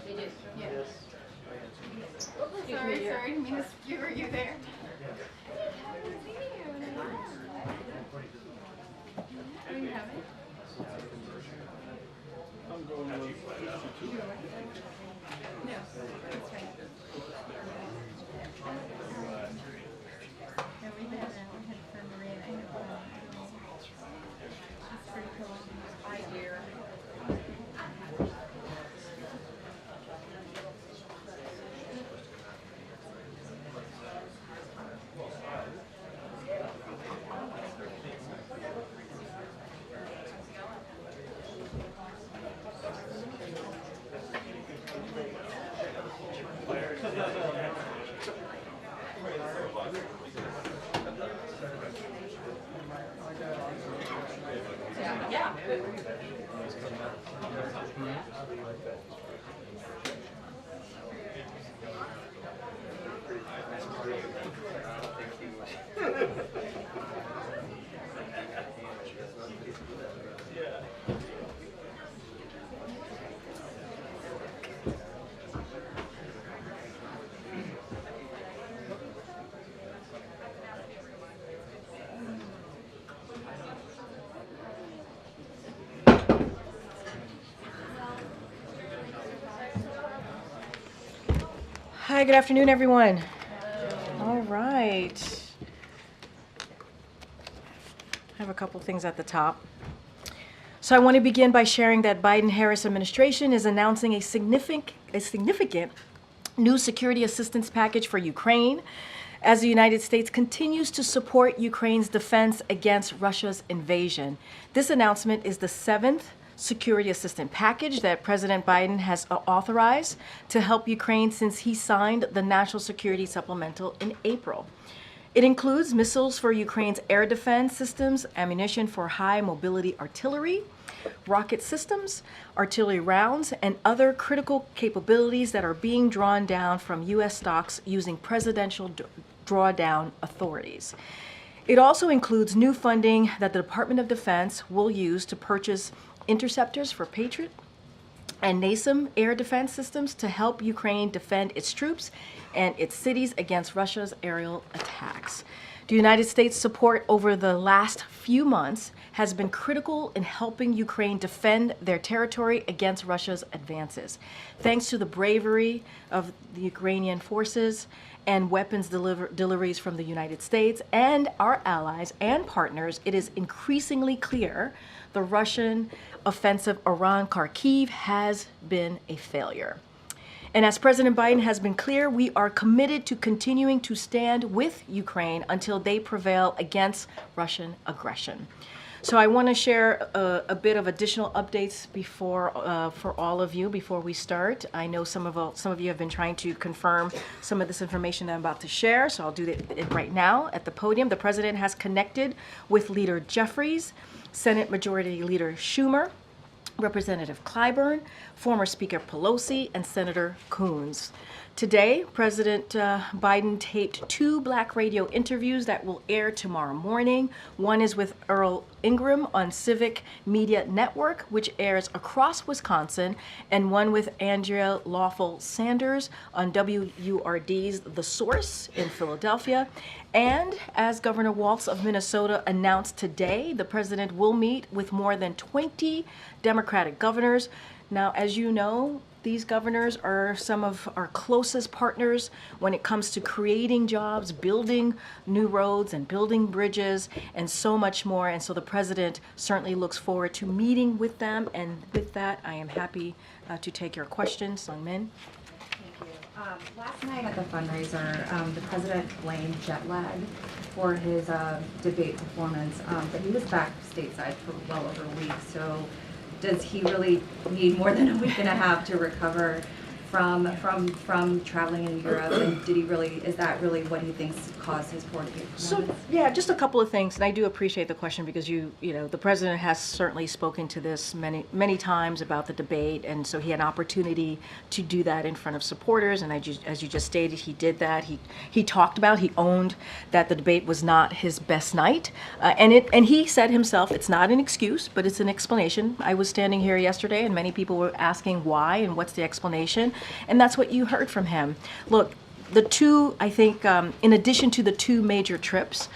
They do. Yeah. Yes. Sorry, didn't mean to skewer you there. Oh, you have it? I'm going with 52. No, that's right. Yeah, we had for Maria and I have That's pretty cool. Idea. Yeah. Hi, good afternoon, everyone. All right. I have a couple things at the top. So I want to begin by sharing that Biden-Harris administration is announcing a significant new security assistance package for Ukraine as the United States continues to support Ukraine's defense against Russia's invasion. This announcement is the seventh security assistance package that President Biden has authorized to help Ukraine since he signed the National Security Supplemental in April. It includes missiles for Ukraine's air defense systems, ammunition for high mobility artillery, rocket systems, artillery rounds, and other critical capabilities that are being drawn down from U.S. stocks using presidential drawdown authorities. It also includes new funding that the Department of Defense will use to purchase interceptors for Patriot and NASAM air defense systems to help Ukraine defend its troops and its cities against Russia's aerial attacks. The United States' support over the last few months has been critical in helping Ukraine defend their territory against Russia's advances. Thanks to the bravery of the Ukrainian forces and weapons deliveries from the United States and our allies and partners, it is increasingly clear the Russian offensive around Kharkiv has been a failure. And as President Biden has been clear, we are committed to continuing to stand with Ukraine until they prevail against Russian aggression. So I want to share a bit of additional updates before for all of you before we start. I know some of you have been trying to confirm some of this information that I'm about to share, so I'll do it right now at the podium. The President has connected with Leader Jeffries, Senate Majority Leader Schumer, Representative Clyburn, former Speaker Pelosi, and Senator Coons. Today, President Biden taped 2 Black radio interviews that will air tomorrow morning. One is with Earl Ingram on Civic Media Network, which airs across Wisconsin, and one with Andrea Lawful Sanders on WURD's The Source in Philadelphia. And as Governor Walz of Minnesota announced today, the president will meet with more than 20 Democratic governors. Now, as you know, these governors are some of our closest partners when it comes to creating jobs, building new roads and building bridges, and so much more. And so the president certainly looks forward to meeting with them. And with that, I am happy to take your questions. Sung Min. Thank you. Last night at the fundraiser, the president blamed jet lag for his debate performance, but he was back stateside for well over a week. So does he really need more than a week and a half to recover from traveling in Europe, and is that really what he thinks caused his poor debate So, performance? yeah, just a couple of things, and I do appreciate the question because you know, the president has certainly spoken to this many times about the debate, and so he had an opportunity to do that in front of supporters, and as you just stated, he did that. He talked about, he owned that the debate was not his best night, and he said himself, it's not an excuse, but it's an explanation. I was standing here yesterday, and many people were asking why and what's the explanation, and that's what you heard from him. Look, the two, I think, in addition to the two major trips,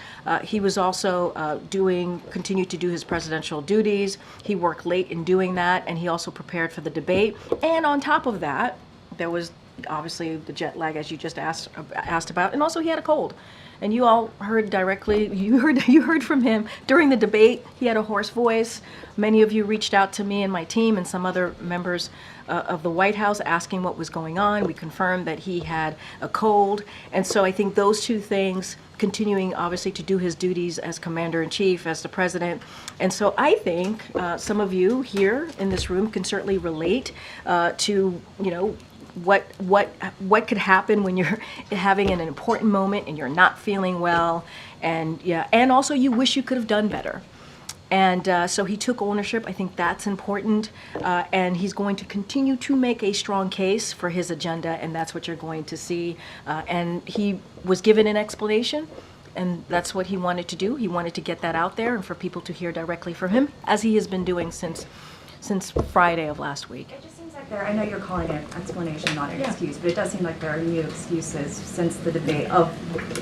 he was also continued to do his presidential duties. He worked late in doing that, and he also prepared for the debate. And on top of that, there was obviously the jet lag, as you just asked about, and also he had a cold. And you all heard directly, you heard from him during the debate. He had a hoarse voice. Many of you reached out to me and my team and some other members of the White House asking what was going on. We confirmed that he had a cold. And so I think those two things, continuing obviously to do his duties as commander-in-chief, as the president. And so I think some of you here in this room can certainly relate to, you know, what could happen when you're having an important moment and you're not feeling well, and also you wish you could have done better. And so he took ownership. I think that's important, and he's going to continue to make a strong case for his agenda, and that's what you're going to see. And he was given an explanation, and that's what he wanted to do. He wanted to get that out there and for people to hear directly from him, as he has been doing since Friday of last week. It just seems like I know you're calling it an explanation, not an excuse, but it does seem like there are new excuses since the debate of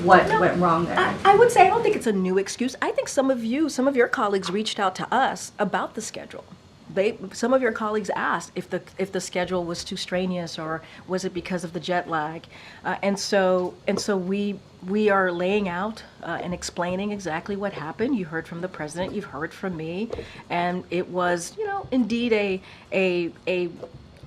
what went wrong there. I would say I don't think it's a new excuse. I think some of your colleagues reached out to us about the schedule. Some of your colleagues asked if the schedule was too strenuous or was it because of the jet lag, and so we are laying out and explaining exactly what happened. You heard from the president, you've heard from me, and it was, you know, indeed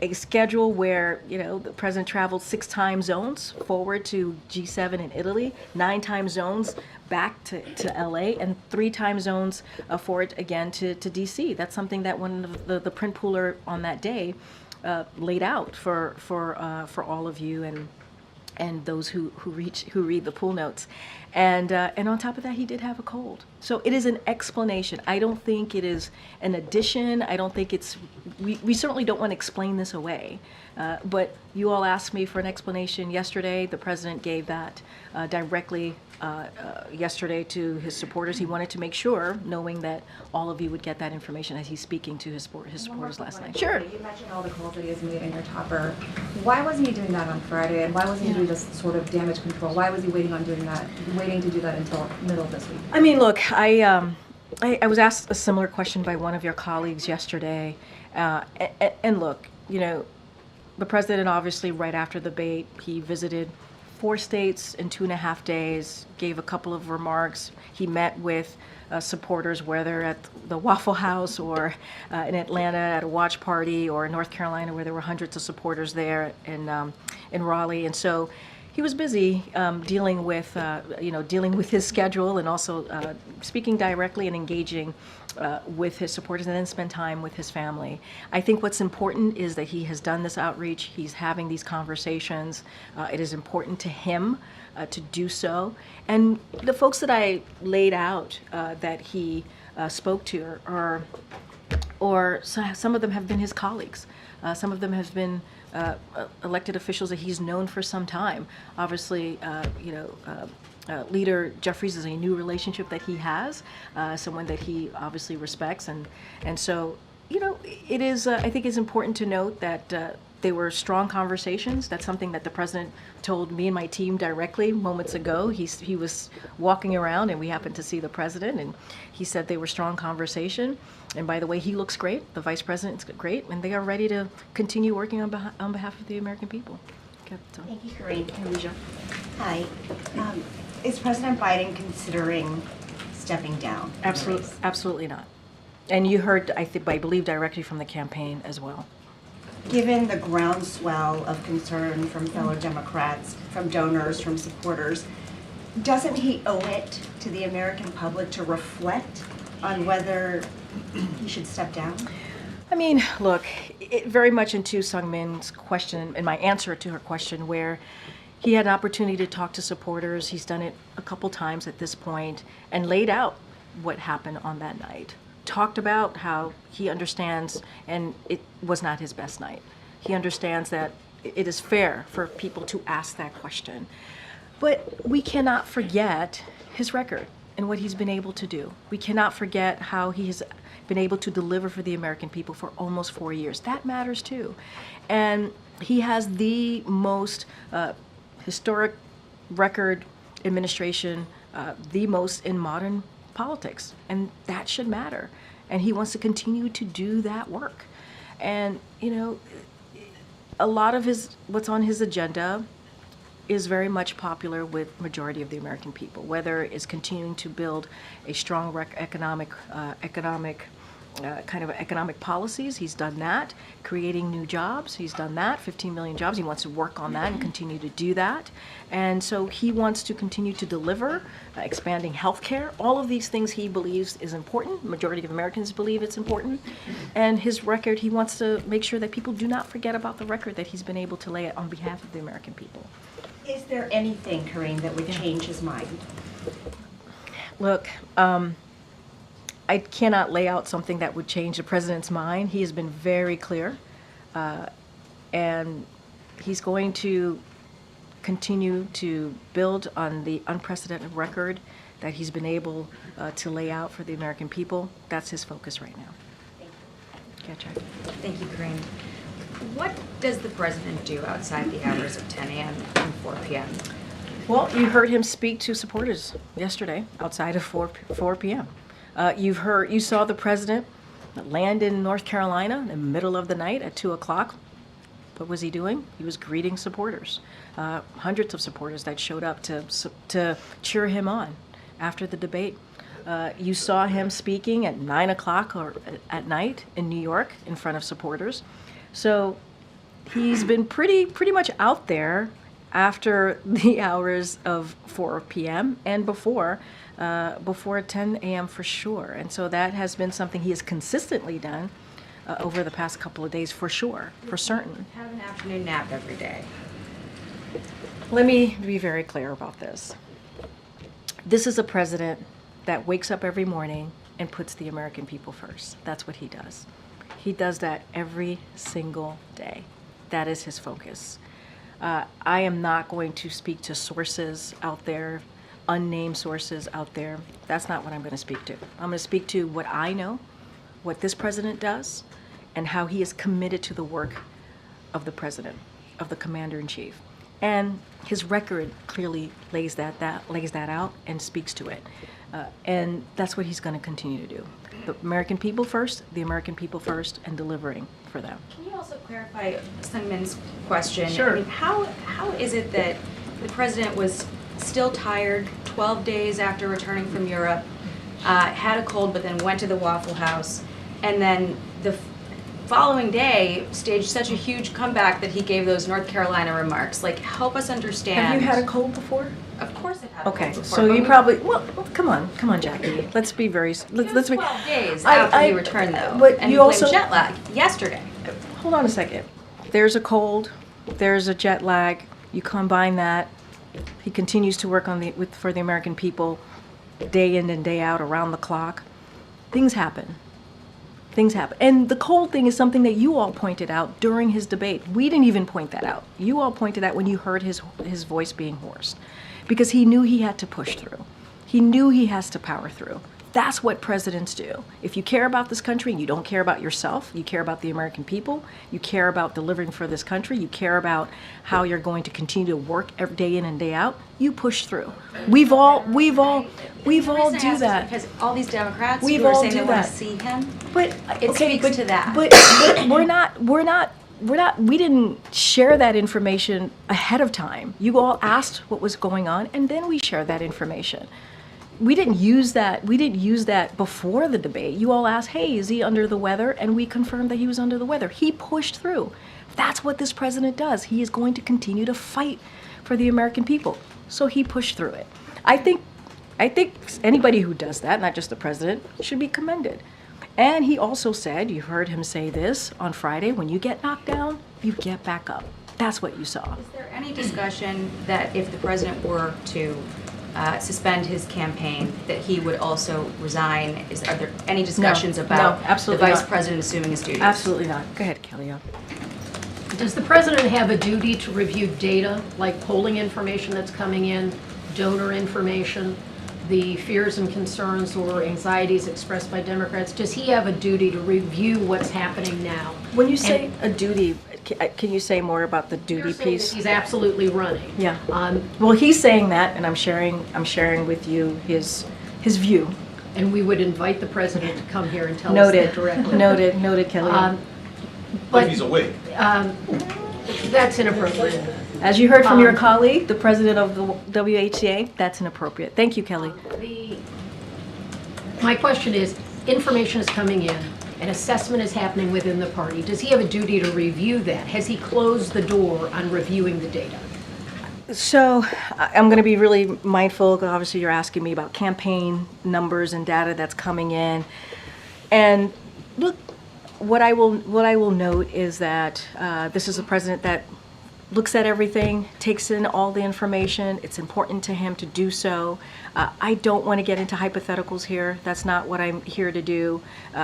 a schedule where, you know, the president traveled 6 time zones forward to G7 in Italy, 9 time zones back to LA, and 3 time zones forward again to DC. That's something that one of the print pooler on that day laid out for all of you and those who read the pool notes. And on top of that, he did have a cold. So it is an explanation. I don't think it is an addition. I don't think it's, we certainly don't want to explain this away. But you all asked me for an explanation yesterday. The president gave that directly yesterday to his supporters. He wanted to make sure, knowing that all of you would get that information as he's speaking to his supporters last night. Sure. You mentioned all the calls that he has made in your topper. Why wasn't he doing that on Friday, and why wasn't he doing this sort of damage control? Why was he waiting to do that until middle of this week? I mean, look, I was asked a similar question by one of your colleagues yesterday, and look, you know, the president obviously right after the debate, he visited 4 states in 2.5 days, gave a couple of remarks. He met with supporters, whether at the Waffle House or in Atlanta at a watch party, or in North Carolina where there were hundreds of supporters there in Raleigh. And so he was busy dealing with his schedule, and also speaking directly and engaging with his supporters, and then spend time with his family. I think what's important is that he has done this outreach. He's having these conversations. It is important to him to do so. And the folks that I laid out that he spoke to or some of them have been his colleagues. Some of them have been elected officials that he's known for some time. Obviously, Leader Jeffries is a new relationship that he has, someone that he obviously respects, and so, you know, it is. I think it's important to note that they were strong conversations. That's something that the president told me and my team directly moments ago. He was walking around, and we happened to see the president, and he said they were strong conversation. And by the way, he looks great. The vice president's great, and they are ready to continue working on behalf of the American people. Okay, so. Thank you, Karine. Hi. Is President Biden considering stepping down? Absolutely not. And you heard, I believe, directly from the campaign as well. Given the groundswell of concern from fellow Democrats, from donors, from supporters, doesn't he owe it to the American public to reflect on whether he should step down? I mean, look, it very much into Sung Min's question, in my answer to her question, where he had an opportunity to talk to supporters. He's done it a couple times at this point and laid out what happened on that night. Talked about how he understands, and it was not his best night. He understands that it is fair for people to ask that question. But we cannot forget his record and what he's been able to do. We cannot forget how he has been able to deliver for the American people for almost 4 years. That matters too. And he has the most historic record administration, the most in modern politics, and that should matter. And he wants to continue to do that work. And, you know, a lot of what's on his agenda is very much popular with majority of the American people, whether it's continuing to build a strong economic policies. He's done that. Creating new jobs, he's done that. 15 million jobs. He wants to work on that and continue to do that. And so he wants to continue to deliver, expanding healthcare. All of these things he believes is important. Majority of Americans believe it's important. And his record, he wants to make sure that people do not forget about the record that he's been able to lay on behalf of the American people. Is there anything, Karine, that would change his mind? Look, I cannot lay out something that would change the president's mind. He has been very clear, and he's going to continue to build on the unprecedented record that he's been able to lay out for the American people. That's his focus right now. Thank you. Gotcha. Thank you, Karine. What does the president do outside the hours of 10 a.m. and 4 p.m.? Well, you heard him speak to supporters yesterday outside of 4 p.m. You saw the president land in North Carolina in the middle of the night at 2 o'clock. What was he doing? He was greeting supporters, hundreds of supporters that showed up to cheer him on after the debate. You saw him speaking at 9 o'clock or at night in New York in front of supporters. So he's been pretty much out there after the hours of 4 p.m. and before 10 a.m. for sure. And so that has been something he has consistently done over the past couple of days for sure, for certain. Have an afternoon nap every day. Let me be very clear about this. This is a president that wakes up every morning and puts the American people first. That's what he does. He does that every single day. That is his focus. I am not going to speak to sources out there, unnamed sources out there. That's not what I'm going to speak to. I'm going to speak to what I know, what this president does, and how he is committed to the work of the president, of the commander-in-chief. And his record clearly lays that out and speaks to it. And that's what he's going to continue to do. The American people first, and delivering for them. Can you also clarify Sung Min's question? Sure. I mean, how is it that the president was still tired 12 days after returning from Europe, had a cold, but then went to the Waffle House, and then the following day staged such a huge comeback that he gave those North Carolina remarks? Like, help us understand. Have you had a cold before? Of course I've had a Okay, cold before. so but you probably, well, come on, Jackie. Let's be very, It was 12 days I- after I- he returned, though, but and you he blamed also- jet lag yesterday. Hold on a second. There's a cold, there's a jet lag. You combine that. He continues to work for the American people day in and day out, around the clock. Things happen. And the cold thing is something that you all pointed out during his debate. We didn't even point that out. You all pointed out when you heard his voice being hoarse, because he knew he had to push through. He knew he has to power through. That's what presidents do. If you care about this country and you don't care about yourself, you care about the American people, you care about delivering for this country, you care about how you're going to continue to work every day in and day out, you push through. We've all do that. Because all these Democrats We've who are all saying do they want that. to see him, But it speaks to that. But we didn't share that information ahead of time. You all asked what was going on, and then we shared that information. We didn't use that before the debate. You all asked, hey, is he under the weather? And we confirmed that he was under the weather. He pushed through. That's what this president does. He is going to continue to fight for the American people. So he pushed through it. I think anybody who does that, not just the president, should be commended. And he also said, you heard him say this on Friday, when you get knocked down, you get back up. That's what you saw. Is there any discussion that if the president were to suspend his campaign, that he would also resign? Are there any discussions about the absolutely vice not. president assuming his duties? Absolutely not. Go ahead, Kelly. Does the president have a duty to review data, like polling information that's coming in, donor information, the fears and concerns or anxieties expressed by Democrats? Does he have a duty to review what's happening now? When you say a duty, can you say more about the duty You're saying piece? that he's absolutely running. Yeah. Well, he's saying that, and I'm sharing with you his view. And we would invite the president to come here and tell us that directly. Noted, Kelly. But he's awake. That's inappropriate. As you heard from your colleague, the president of the WHCA, that's inappropriate. Thank you, Kelly. My question is, information is coming in, an assessment is happening within the party. Does he have a duty to review that? Has he closed the door on reviewing the data? So I'm going to be really mindful, because obviously you're asking me about campaign numbers and data that's coming in. And look, what I will note is that this is a president that looks at everything, takes in all the information. It's important to him to do so. I don't want to get into hypotheticals here. That's not what I'm here to do.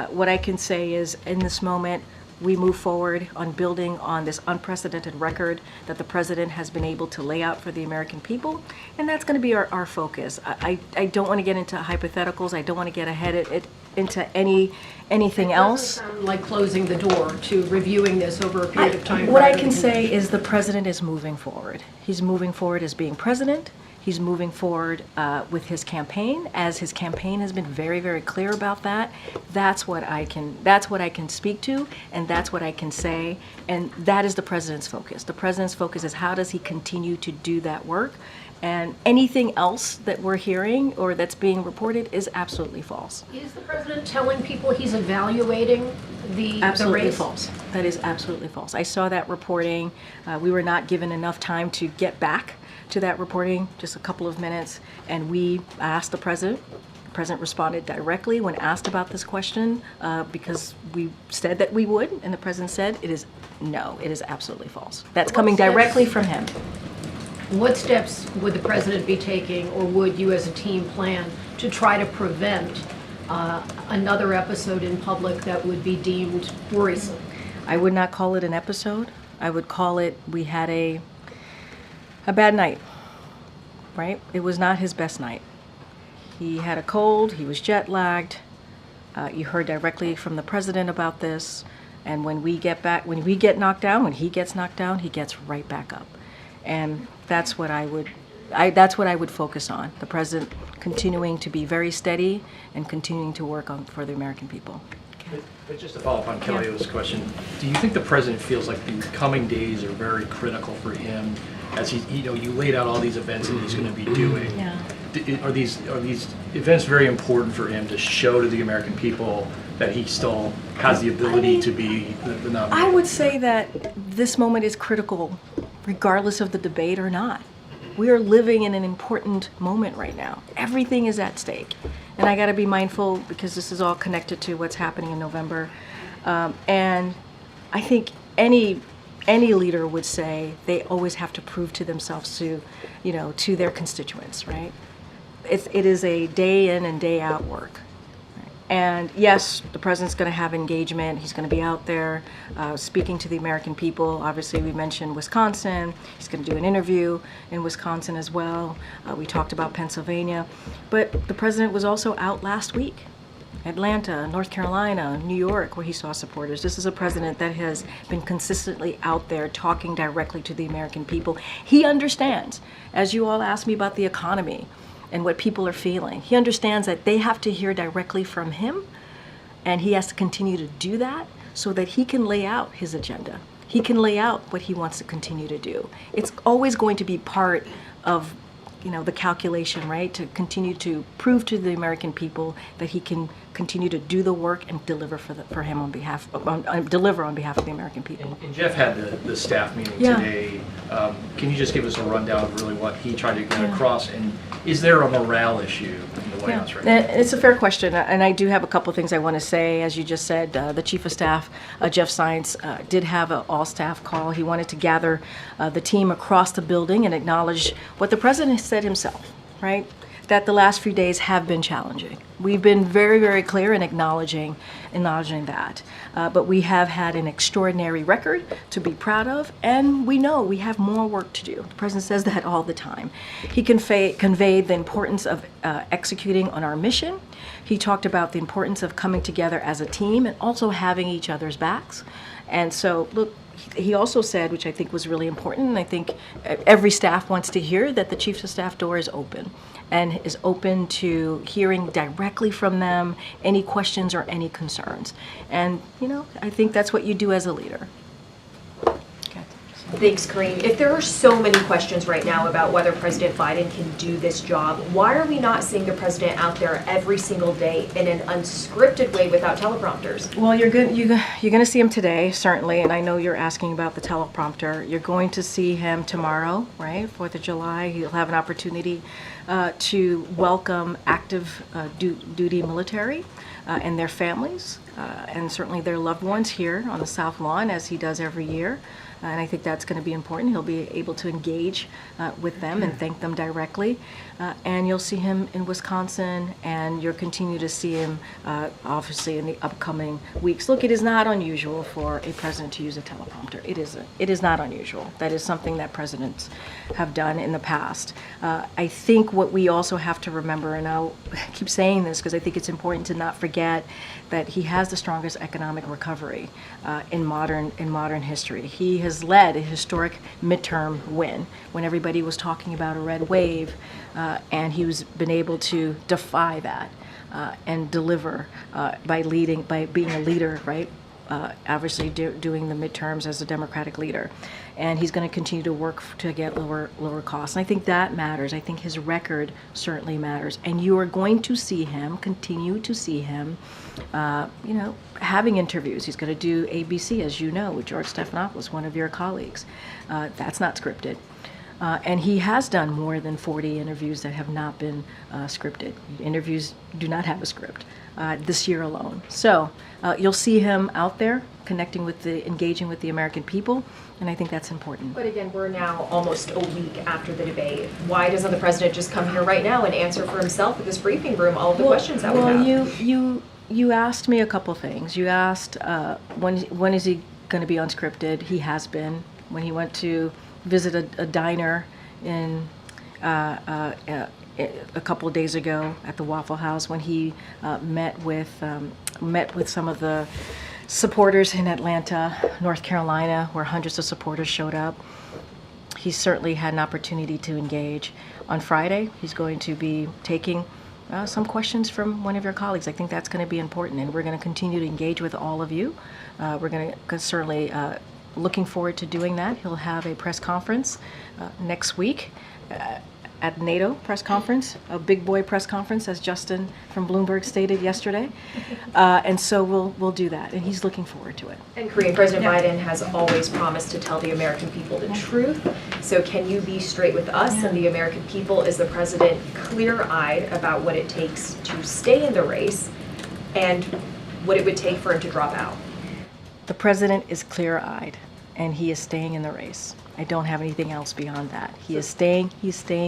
What I can say is, in this moment, we move forward on building on this unprecedented record that the president has been able to lay out for the American people, and that's going to be our focus. I don't want to get into hypotheticals. I don't want to get ahead into anything else. It doesn't sound like closing the door to reviewing this over a period of time. What I can say is the president is moving forward. He's moving forward as being president. He's moving forward with his campaign, as his campaign has been very, very clear about that. That's what I can speak to, and that's what I can say, and that is the president's focus. The president's focus is how does he continue to do that work, and anything else that we're hearing or that's being reported is absolutely false. Is the president telling people he's evaluating the Absolutely race? false. That is absolutely false. I saw that reporting. We were not given enough time to get back to that reporting, just a couple of minutes, and we asked the president. The president responded directly when asked about this question because we said that we would, and the president said it is absolutely false. That's coming directly from him. What steps would the president be taking, or would you as a team plan, to try to prevent another episode in public that would be deemed worrisome? I would not call it an episode. I would call it, we had a bad night, right? It was not his best night. He had a cold, he was jet lagged. You heard directly from the president about this. And when we get knocked down, when he gets knocked down, he gets right back up. And that's what I would focus on. The president continuing to be very steady and continuing to work for the American people. But just to follow up on Kelly's question, do you think the president feels like the coming days are very critical for him, as you laid out all these events that he's going to be doing? Yeah. Are these events very important for him to show to the American people that he still has the ability to be the nominee? I would say that this moment is critical, regardless of the debate or not. We are living in an important moment right now. Everything is at stake. And I got to be mindful because this is all connected to what's happening in November. And I think any leader would say they always have to prove to themselves to their constituents, right? It is a day in and day out work. And yes, the president's going to have engagement. He's going to be out there speaking to the American people. Obviously, we mentioned Wisconsin. He's going to do an interview in Wisconsin as well. We talked about Pennsylvania. But the president was also out last week. Atlanta, North Carolina, New York, where he saw supporters. This is a president that has been consistently out there talking directly to the American people. He understands, as you all asked me about the economy and what people are feeling, he understands that they have to hear directly from him, and he has to continue to do that so that he can lay out his agenda. He can lay out what he wants to continue to do. It's always going to be part of the calculation, right? To continue to prove to the American people that he can continue to do the work and deliver on behalf of the American people. And Jeff had the staff meeting today. Can you just give us a rundown of really what he tried to get across? And is there a morale issue in the White House right now? It's a fair question, and I do have a couple things I want to say. As you just said, the Chief of Staff, Jeff Zients, did have an all-staff call. He wanted to gather the team across the building and acknowledge what the President said himself, right? That the last few days have been challenging. We've been very, very clear in acknowledging that. But we have had an extraordinary record to be proud of, and we know we have more work to do. The President says that all the time. He conveyed the importance of executing on our mission. He talked about the importance of coming together as a team and also having each other's backs. And so, look, he also said, which I think was really important, and I think every staff wants to hear, that the Chiefs of Staff door is open and is open to hearing directly from them any questions or any concerns. And, you know, I think that's what you do as a leader. Okay. Thanks, Karine. If there are so many questions right now about whether President Biden can do this job, why are we not seeing the president out there every single day in an unscripted way without teleprompters? Well, you're going to see him today, certainly, and I know you're asking about the teleprompter. You're going to see him tomorrow, right? 4th of July. He'll have an opportunity to welcome active duty military and their families, and certainly their loved ones here on the South Lawn, as he does every year. And I think that's going to be important. He'll be able to engage with them and thank them directly. And you'll see him in Wisconsin, and you'll continue to see him, obviously, in the upcoming weeks. Look, it is not unusual for a president to use a teleprompter. It isn't. It is not unusual. That is something that presidents have done in the past. I think what we also have to remember, and I'll keep saying this because I think it's important to not forget, that he has the strongest economic recovery in modern history. He has led a historic midterm win when everybody was talking about a red wave, and he's been able to defy that and deliver by being a leader, right? Obviously doing the midterms as a Democratic leader. And he's going to continue to work to get lower costs. And I think that matters. I think his record certainly matters. And you are going to see him, continue to see him, having interviews. He's going to do ABC, as you know, with George Stephanopoulos, one of your colleagues. That's not scripted. And he has done more than 40 interviews that have not been scripted. Interviews do not have a script this year alone. So you'll see him out there engaging with the American people, and I think that's important. But again, we're now almost a week after the debate. Why doesn't the president just come here right now and answer for himself at this briefing room all of the questions that we have? You asked me a couple things. You asked when is he going to be unscripted? He has been. When he went to visit a diner in a couple of days ago at the Waffle House, when he met with some of the supporters in Atlanta, North Carolina, where hundreds of supporters showed up. He certainly had an opportunity to engage. On Friday, he's going to be taking some questions from one of your colleagues. I think that's going to be important, and we're going to continue to engage with all of you. We're going to certainly looking forward to doing that. He'll have a press conference next week at NATO press conference, a big boy press conference, as Justin from Bloomberg stated yesterday. And so we'll do that, and he's looking forward to it. And Karine, President Biden has always promised to tell the American people the truth. So can you be straight with us and the American people? Is the president clear-eyed about what it takes to stay in the race and what it would take for him to drop out? The president is clear-eyed, and he is staying in the race. I don't have anything else beyond that. He's staying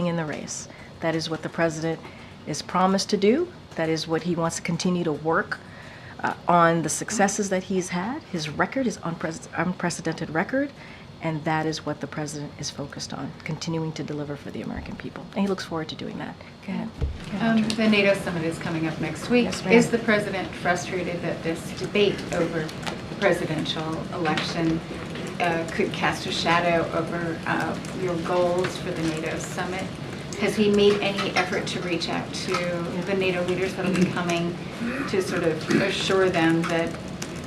in the race. That is what the president is promised to do. That is what he wants to continue to work on, the successes that he's had. His record is unprecedented record, and that is what the president is focused on, continuing to deliver for the American people. And he looks forward to doing that. Go ahead. The NATO summit is coming up next week. Yes, ma'am. Is the president frustrated that this debate over the presidential election could cast a shadow over your goals for the NATO summit? Has he made any effort to reach out to the NATO leaders that will be coming to sort of assure them that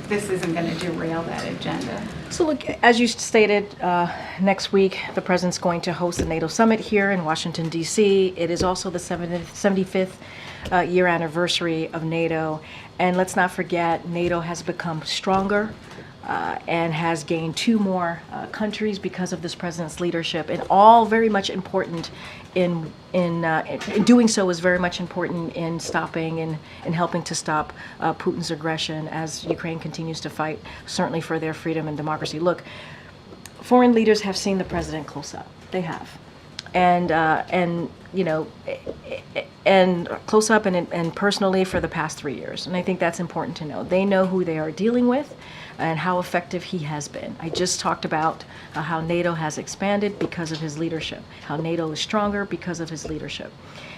this isn't going to derail that agenda? So look, as you stated, next week the president's going to host the NATO summit here in Washington, D.C. It is also the 75th year anniversary of NATO. And let's not forget, NATO has become stronger, and has gained 2 more countries because of this president's leadership, and all very much important in doing so is very much important in stopping and helping to stop Putin's aggression as Ukraine continues to fight, certainly for their freedom and democracy. Look, foreign leaders have seen the president close up. They have. And you know, and close up and personally for the past 3 years. And I think that's important to know. They know who they are dealing with and how effective he has been. I just talked about how NATO has expanded because of his leadership, how NATO is stronger because of his leadership.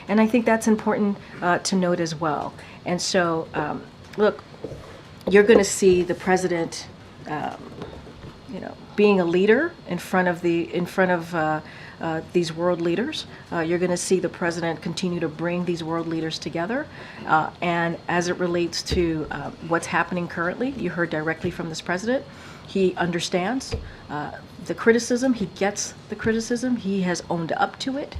And I think that's important to note as well. And so, look, you're going to see the president, you know, being a leader in front of these world leaders. You're going to see the president continue to bring these world leaders together. And as it relates to what's happening currently, you heard directly from this president. He understands the criticism. He gets the criticism. He has owned up to it.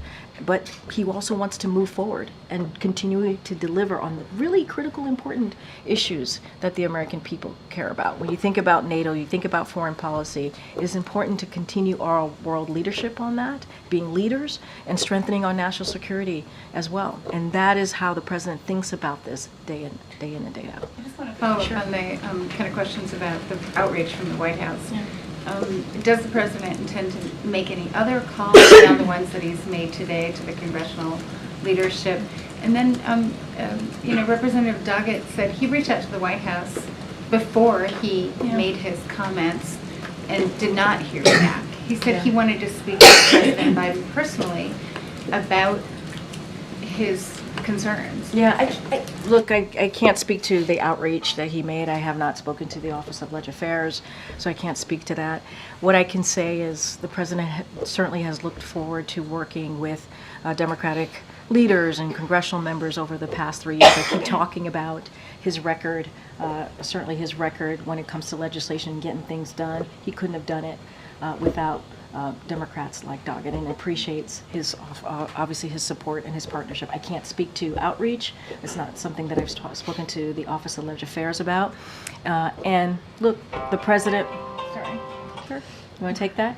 But he also wants to move forward and continue to deliver on the really critical, important issues that the American people care about. When you think about NATO, you think about foreign policy, it is important to continue our world leadership on that, being leaders and strengthening our national security as well. And that is how the president thinks about this day in and day out. I just want to follow up on the kind of questions about the outreach from the White House. Does the president intend to make any other calls beyond the ones that he's made today to the congressional leadership? And then, you know, Representative Doggett said he reached out to the White House before he made his comments and did not hear back. He said he wanted to speak to President Biden personally about his concerns. Yeah, look, I can't speak to the outreach that he made. I have not spoken to the Office of Legislative Affairs, so I can't speak to that. What I can say is the president certainly has looked forward to working with Democratic leaders and congressional members over the past 3 years. I keep talking about his record, certainly his record when it comes to legislation and getting things done. He couldn't have done it without Democrats like Doggett, and appreciates his obviously his support and his partnership. I can't speak to outreach. It's not something that I've spoken to the Office of Legislative Affairs about. And look, the president. Sorry. Sure. You want to take that?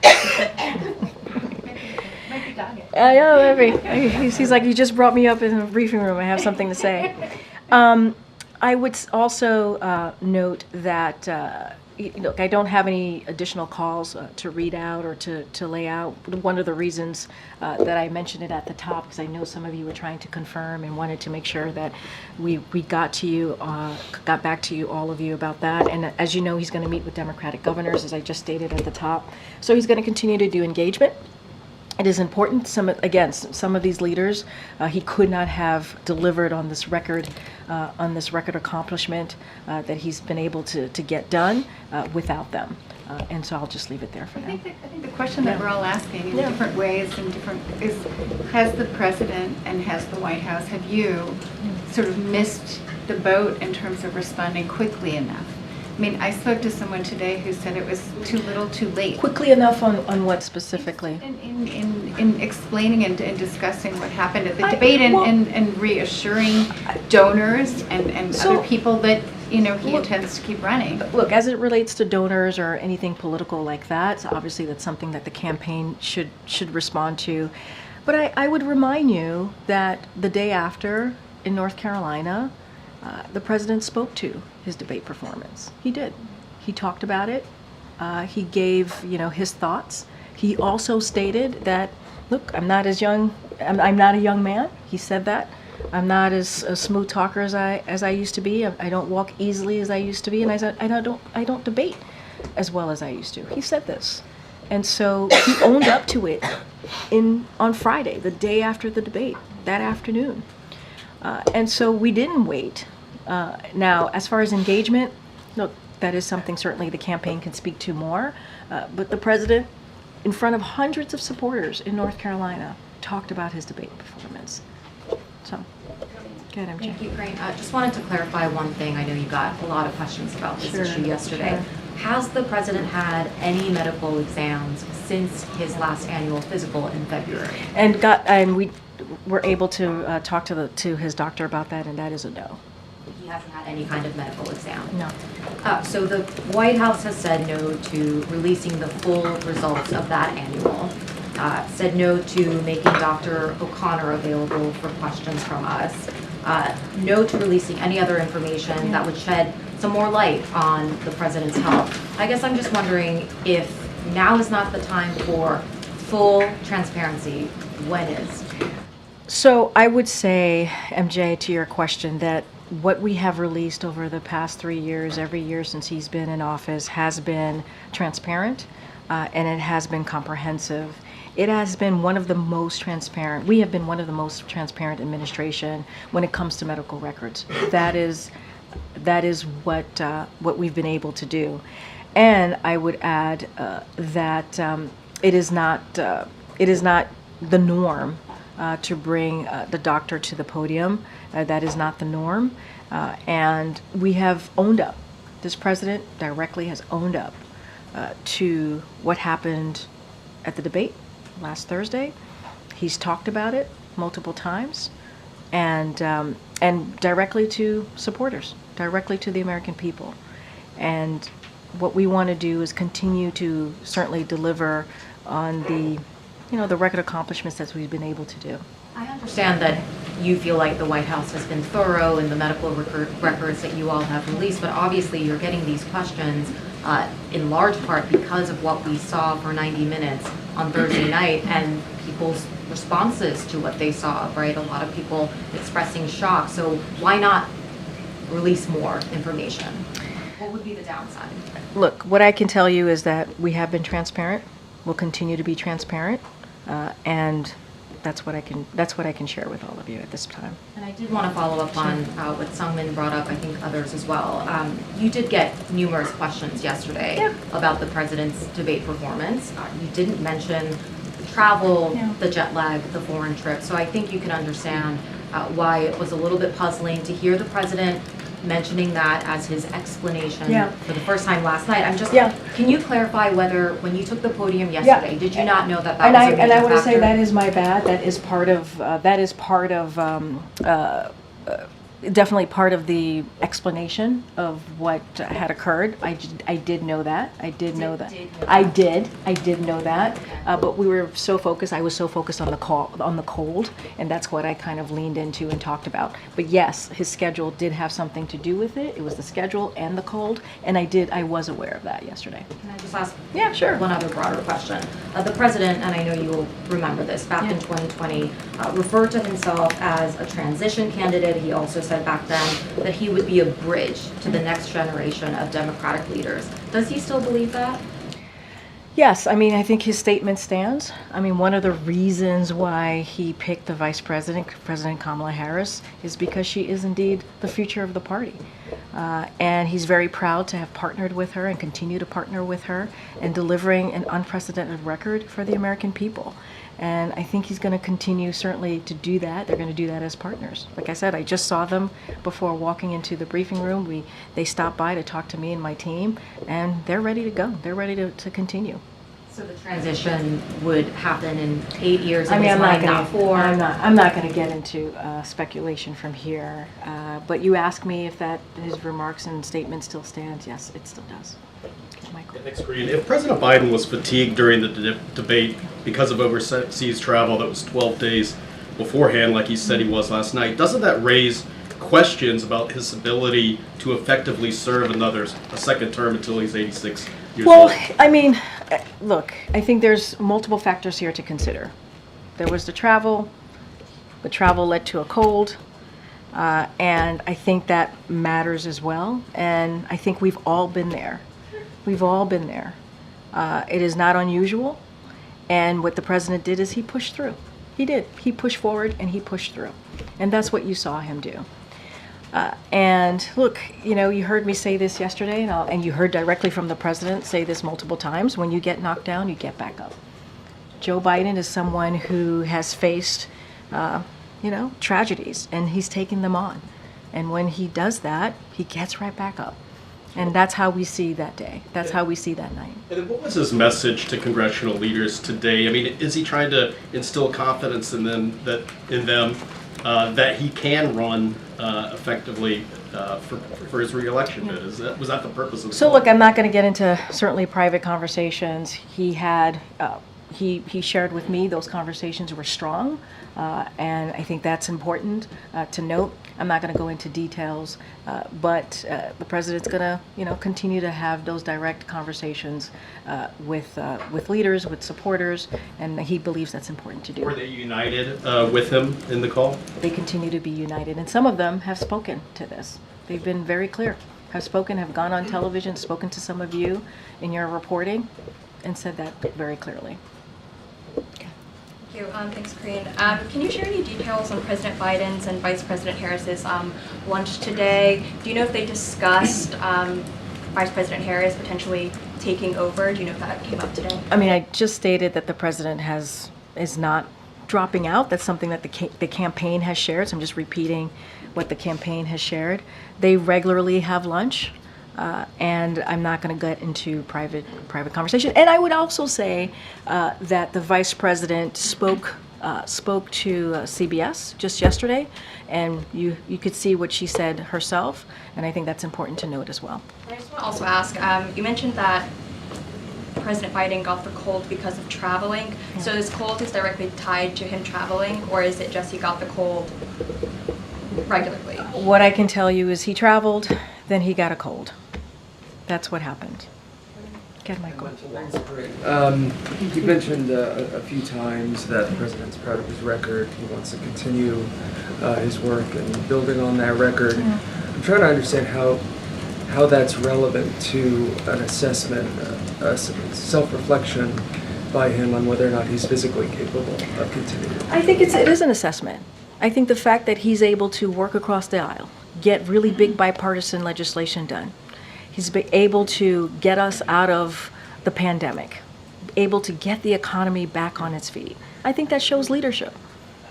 I know. He's like, you just brought me up in the briefing room. I have something to say. I would also note that. Look, I don't have any additional calls to read out or to lay out. One of the reasons that I mentioned it at the top, because I know some of you were trying to confirm and wanted to make sure that we got to you, got back to you, all of you, about that. And as you know, he's going to meet with Democratic governors, as I just stated at the top. So he's going to continue to do engagement. It is important. Some of these leaders, he could not have delivered on this record accomplishment that he's been able to get done without them. And so I'll just leave it there for now. I think the question that we're all asking in different ways and is, has the president and has the White House, have you sort of missed the boat in terms of responding quickly enough? I mean, I spoke to someone today who said it was too little, too late. Quickly enough on what specifically? In explaining and discussing what happened at the debate and reassuring donors and other people that, you know, he intends to keep running. Look, as it relates to donors or anything political like that, obviously that's something that the campaign should respond to. But I would remind you that the day after in North Carolina, the president spoke to his debate performance. He did. He talked about it. He gave, his thoughts. He also stated that, look, I'm not a young man. He said that. I'm not as a smooth talker as I used to be. I don't walk easily as I used to be, and I don't debate as well as I used to. He said this, and so he owned up to it on Friday, the day after the debate, that afternoon. And so we didn't wait. Now, as far as engagement, look, that is something certainly the campaign can speak to more. But the president, in front of hundreds of supporters in North Carolina, talked about his debate performance. So, go ahead, MJ. Thank you, Karine. Just wanted to clarify one thing. I know you got a lot of questions about this issue yesterday. Sure. Has the president had any medical exams since his last annual physical in February? And we were able to talk to his doctor about that, and that is a no. he hasn't had any kind of medical exam. No. So the White House has said no to releasing the full results of that annual, said no to making Dr. O'Connor available for questions from us, no to releasing any other information that would shed some more light on the president's health. I guess I'm just wondering if now is not the time for full transparency. When is? So I would say, MJ, to your question, that what we have released over the past 3 years, every year since he's been in office, has been transparent, and it has been comprehensive. It has been one of the most transparent. We have been one of the most transparent administration when it comes to medical records. That is what we've been able to do. And I would add that it is not the norm to bring the doctor to the podium. That is not the norm. And we have owned up. This president directly has owned up to what happened at the debate last Thursday. He's talked about it multiple times, and directly to supporters, directly to the American people. And what we want to do is continue to certainly deliver on the record accomplishments that we've been able to do. I understand that you feel like the White House has been thorough in the medical records that you all have released, but obviously you're getting these questions in large part because of what we saw for 90 minutes on Thursday night and people's responses to what they saw, right? A lot of people expressing shock. So why not release more information? What would be the downside? Look, what I can tell you is that we have been transparent. We'll continue to be transparent, and that's what I can share with all of you at this time. And I did want to follow up on what Sungmin brought up, I think others as well. You did get numerous questions yesterday about the president's debate performance. You didn't mention the travel, the jet lag, the foreign trip. So I think you can understand why it was a little bit puzzling to hear the president mentioning that as his explanation for the first time last night. I'm just, can you clarify whether when you took the podium yesterday, did you not know that that was a major factor? And I want to say that is my bad. That is part of definitely part of the explanation of what had occurred. I did know that. I did know that. I did know that. But we were so focused. I was so focused on the cold, and that's what I kind of leaned into and talked about. But yes, his schedule did have something to do with it. It was the schedule and the cold, and I was aware of that yesterday. Can I just ask one other broader question? The president, and I know you will remember this, back in 2020, referred to himself as a transition candidate. He also said back then that he would be a bridge to the next generation of Democratic leaders. Does he still believe that? Yes, I mean, I think his statement stands. I mean, one of the reasons why he picked the vice president, President Kamala Harris, is because she is indeed the future of the party. And he's very proud to have partnered with her and continue to partner with her in delivering an unprecedented record for the American people. And I think he's going to continue certainly to do that. They're going to do that as partners. Like I said, I just saw them before walking into the briefing room. They stopped by to talk to me and my team, and they're ready to go. They're ready to continue. So the transition would happen in 8 years. I mean, I'm not going to get into speculation from here. But you ask me if his remarks and statement still stands. Yes, it still does. Michael. Thanks, Karine. If President Biden was fatigued during the debate because of overseas travel that was 12 days beforehand, like he said he was last night, doesn't that raise questions about his ability to effectively serve a second term until he's 86 years old? Well, I mean, look, I think there's multiple factors here to consider. There was the travel. The travel led to a cold. And I think that matters as well. And I think we've all been there. We've all been there. It is not unusual. And what the president did is he pushed through. He did. He pushed forward and he pushed through. And that's what you saw him do. And look, you heard me say this yesterday, and you heard directly from the president say this multiple times. When you get knocked down, you get back up. Joe Biden is someone who has faced, tragedies, and he's taken them on. And when he does that, he gets right back up. And that's how we see that day. That's how we see that night. And what was his message to congressional leaders today? I mean, is he trying to instill confidence in them that he can run effectively for his reelection bid. Was that the purpose of the So call? look, I'm not going to get into certainly private conversations. He had, he shared with me those conversations were strong, and I think that's important to note. I'm not going to go into details, but the president's going to, continue to have those direct conversations with leaders, with supporters, and he believes that's important to do. Were they united with him in the call? They continue to be united, and some of them have spoken to this. They've been very clear, have gone on television, spoken to some of you in your reporting, and said that very clearly. Thank you. Thanks, Karine. Can you share any details on President Biden's and Vice President Harris's lunch today? Do you know if they discussed Vice President Harris potentially taking over? Do you know if that came up today? I mean, I just stated that the president is not dropping out. That's something that the campaign has shared. So I'm just repeating what the campaign has shared. They regularly have lunch, and I'm not going to get into private conversation. And I would also say that the vice president spoke to CBS just yesterday, and you could see what she said herself, and I think that's important to note as well. I just want to also ask, you mentioned that President Biden got the cold because of traveling. Yeah. So this cold is directly tied to him traveling, or is it just he got the cold regularly? What I can tell you is he traveled, then he got a cold. That's what happened. Get Michael. He mentioned a few times that the president's proud of his record. He wants to continue his work and building on that record. Yeah. I'm trying to understand how that's relevant to an assessment, a self-reflection by him on whether or not he's physically capable of continuing. I think it is an assessment. I think the fact that he's able to work across the aisle, get really big bipartisan legislation done, he's been able to get us out of the pandemic, able to get the economy back on its feet. I think that shows leadership.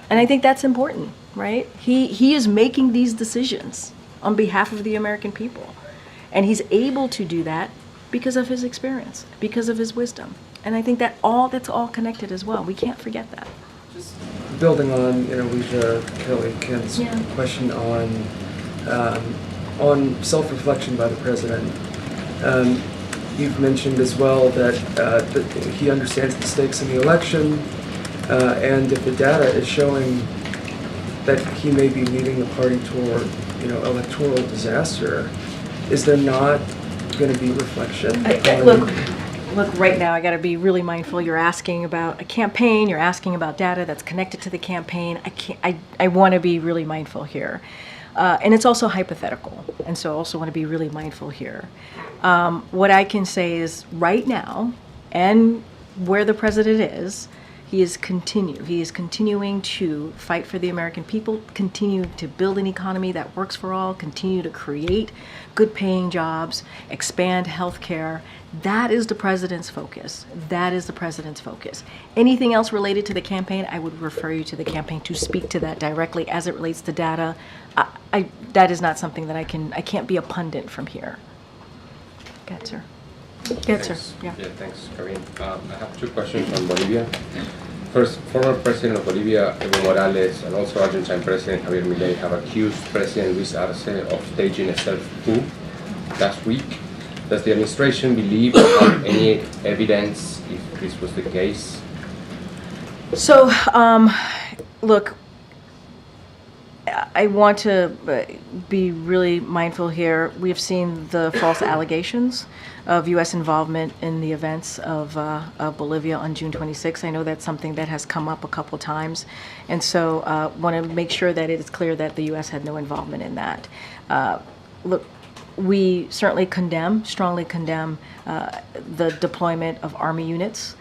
And I think that's important, right? He is making these decisions on behalf of the American people. And he's able to do that because of his experience, because of his wisdom. And I think that's all connected as well. We can't forget that. Just building on, Alicia Kelly Kent's question on self-reflection by the president. You've mentioned as well that he understands the stakes in the election, and if the data is showing that he may be leading the party toward, electoral disaster, is there not going to be reflection? Look, right now I got to be really mindful. You're asking about a campaign. You're asking about data that's connected to the campaign. I want to be really mindful here, and it's also hypothetical. And so I also want to be really mindful here. What I can say is right now, and where the president is, he is continuing to fight for the American people, continue to build an economy that works for all, continue to create good paying jobs, expand healthcare. That is the president's focus. That is the president's focus. Anything else related to the campaign, I would refer you to the campaign to speak to that directly as it relates to data. That is not something that I can't be a pundit from here. Good, sir. Good, sir. Yeah. Thanks, Karine. I have two questions on Bolivia. First, former President of Bolivia, Evo Morales, and also Argentine President Javier Milei have accused President Luis Arce of staging a self-coup last week. Does the administration believe or have any evidence if this was the case? So, look, I want to be really mindful here. We have seen the false allegations of U.S. involvement in the events of Bolivia on June 26. I know that's something that has come up a couple times, and so want to make sure that it is clear that the U.S. had no involvement in that. Look, we certainly strongly condemn the deployment of Army units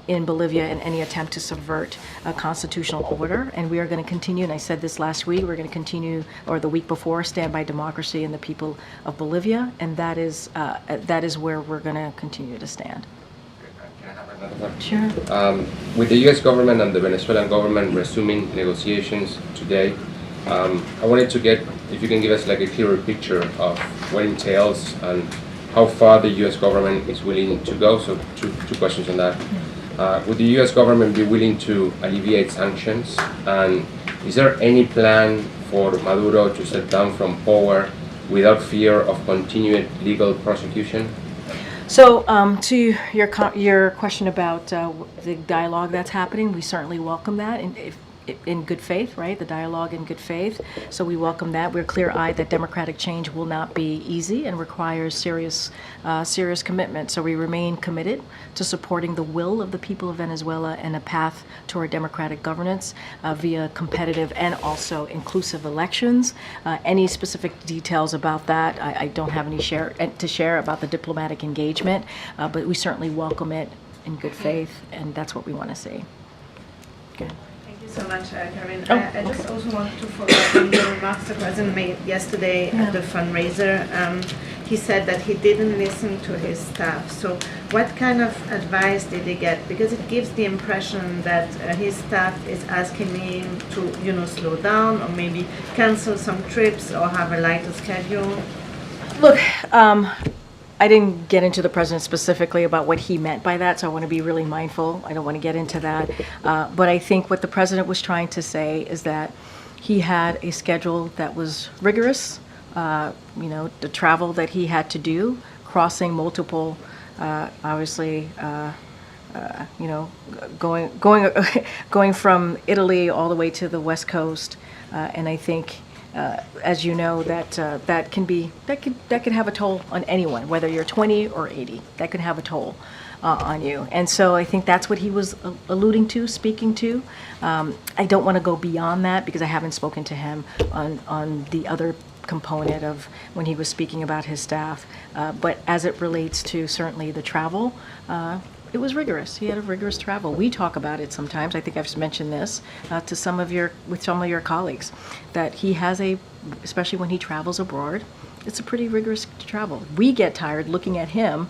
in Bolivia in any attempt to subvert a constitutional order. And we are going to continue, and I said this last week, we're going to continue, or the week before, stand by democracy and the people of Bolivia, and that is where we're going to continue to stand. Can I have another one? Sure. With the U.S. government and the Venezuelan government resuming negotiations today, I wanted to get, if you can give us like a clearer picture of what it entails and how far the U.S. government is willing to go. So two questions on that. Would the U.S. government be willing to alleviate sanctions? And is there any plan for Maduro to step down from power without fear of continued legal prosecution? So to your question about the dialogue that's happening, we certainly welcome that, and in good faith, right? The dialogue in good faith. So we welcome that. We're clear-eyed that democratic change will not be easy and requires serious commitment. So we remain committed to supporting the will of the people of Venezuela and a path toward democratic governance via competitive and also inclusive elections. Any specific details about that, I don't have any to share about the diplomatic engagement, but we certainly welcome it in good faith, and that's what we want to see. Okay. So much, Karine. Oh, I just also wanted to follow up on the remarks the president made yesterday at the fundraiser. He said that he didn't listen to his staff. So what kind of advice did he get? Because it gives the impression that his staff is asking him to, slow down or maybe cancel some trips or have a lighter schedule. Look, I didn't get into the president specifically about what he meant by that, so I want to be really mindful. I don't want to get into that. But I think what the president was trying to say is that he had a schedule that was rigorous, the travel that he had to do, crossing multiple, obviously, going from Italy all the way to the West Coast, and I think. As you know, that could have a toll on anyone, whether you're 20 or 80. That could have a toll on you. And so I think that's what he was alluding to, speaking to. I don't want to go beyond that because I haven't spoken to him on the other component of when he was speaking about his staff. But as it relates to certainly the travel, it was rigorous. He had a rigorous travel. We talk about it sometimes. I think I've mentioned this to some of your colleagues, that he has especially when he travels abroad, it's a pretty rigorous travel. We get tired looking at him